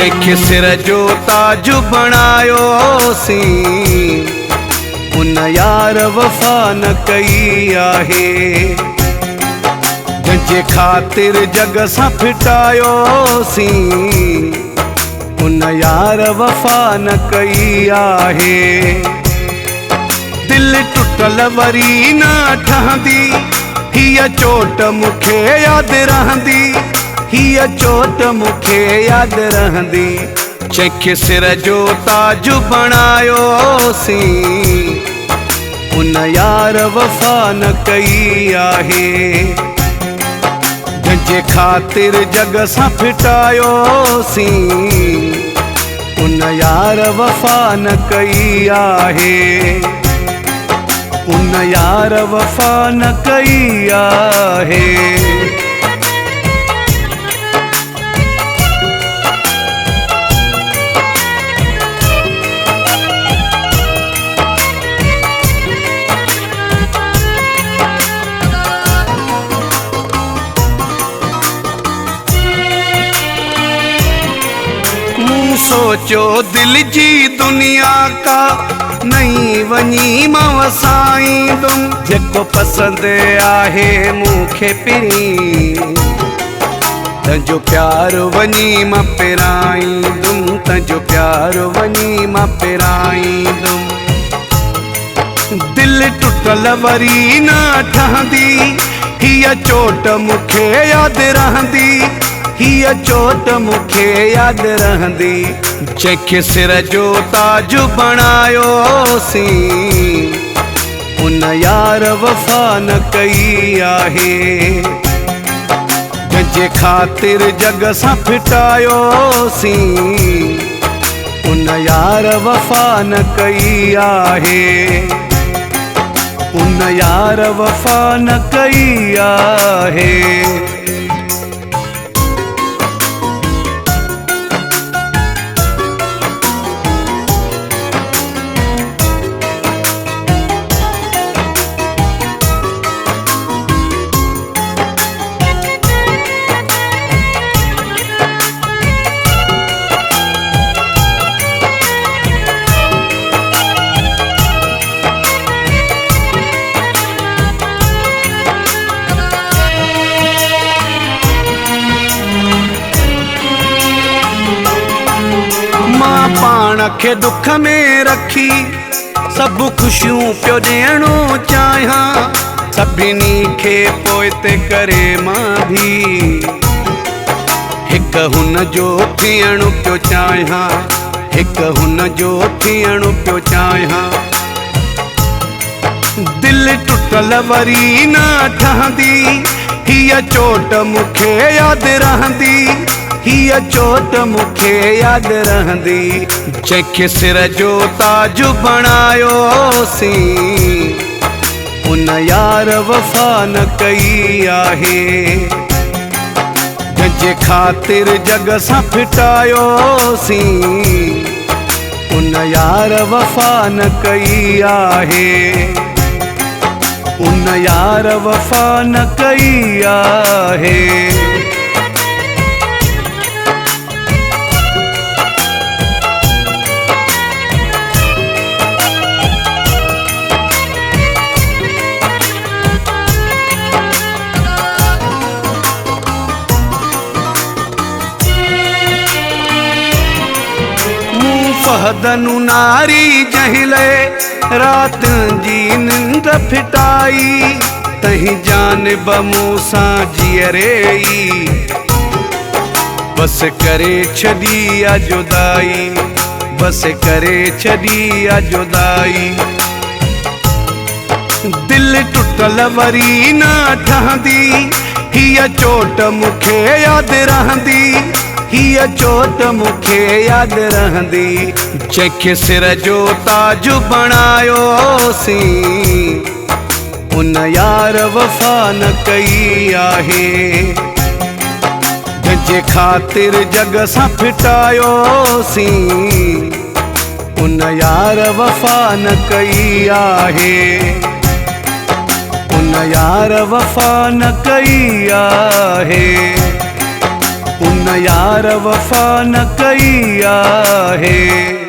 जंहिंखे सिर जो ताज बणायोसी उन यार वफ़ा न कई आहे। जंहिंजे ख़ातिर जग सां फिटायोसी उन यार वफ़ा न कई आहे। दिल टुटल वरी न ठहंदी, हीअ चोट मूंखे यादि रहंदी, हीअ चोट मूंखे यादि रहंदी। जंहिंखे सिर जो ताज बणायोसी उन यार वफ़ा न कई आहे। जंहिंजे ख़ातिर जग सां फिटायोसी उन यार वफ़ा न कई आहे। उन यार वफ़ा न कई आहे। सोचो दिल जी दुनिया का नहीं वञी मां वसाईंदुमि, जेको पसंदि आहे मूंखे पिरी तंहिंजो प्यार वञी मां पिराईंदुमि, तंहिंजो प्यार वञी मां पिराईंदुमि। दिल टुटल वरी न ठहंदी, हीअ चोट मूंखे यादि रहंदी, हीअ चोट मूंखे यादि रहंदी। जंहिंखे सिर जो ताज बणायोसी उन यार वफ़ा न कई आहे। जंहिंजे ख़ातिर जग सां फिटायोसी उन यार वफ़ा न कई आहे। उन यार वफ़ा न कई आहे। पाण खे दुख में रखी सभु ख़ुशियूं पियो ॾियणो चाहियां, सभिनी खे पोइते करे मां भी हिकु हुन जो थियणो पियो चाहियां, हिकु हुन जो थियणो पियो चाहियां। दिल टुटल वरी न ठहंदी, हीअ चोट मूंखे यादि रहंदी, हीअ चोट मूंखे यादि रहंदी। जंहिंखे सिर जो ताज बणायोसी उन यार वफ़ा न कई आहे। जंहिंजे ख़ातिर जग सां फिटायोसी उन यार वफ़ा न कई आहे। उन यार वफ़ा न कई आहे। फहदनु नारी जहिले रात जी निंड फिटाई, तहीं जानिब मूसां जीअरेई बस करे छॾी आ जुदाई, बस करे छॾी आ जुदाई। दिल टुटल वरी न ठहंदी, हीअ चोट मूंखे यादि रहंदी, हीअ चोट मूंखे यादि रहंदी। जंहिंखे सिर जो ताज बणायोसी उन यार वफ़ा न कई आहे। जंहिंजे ख़ातिर जग सां फिटायोसी उन यार वफ़ा न कई आहे। उन यार वफ़ा न कई आहे। उन यार वफ़ा न कई आहे।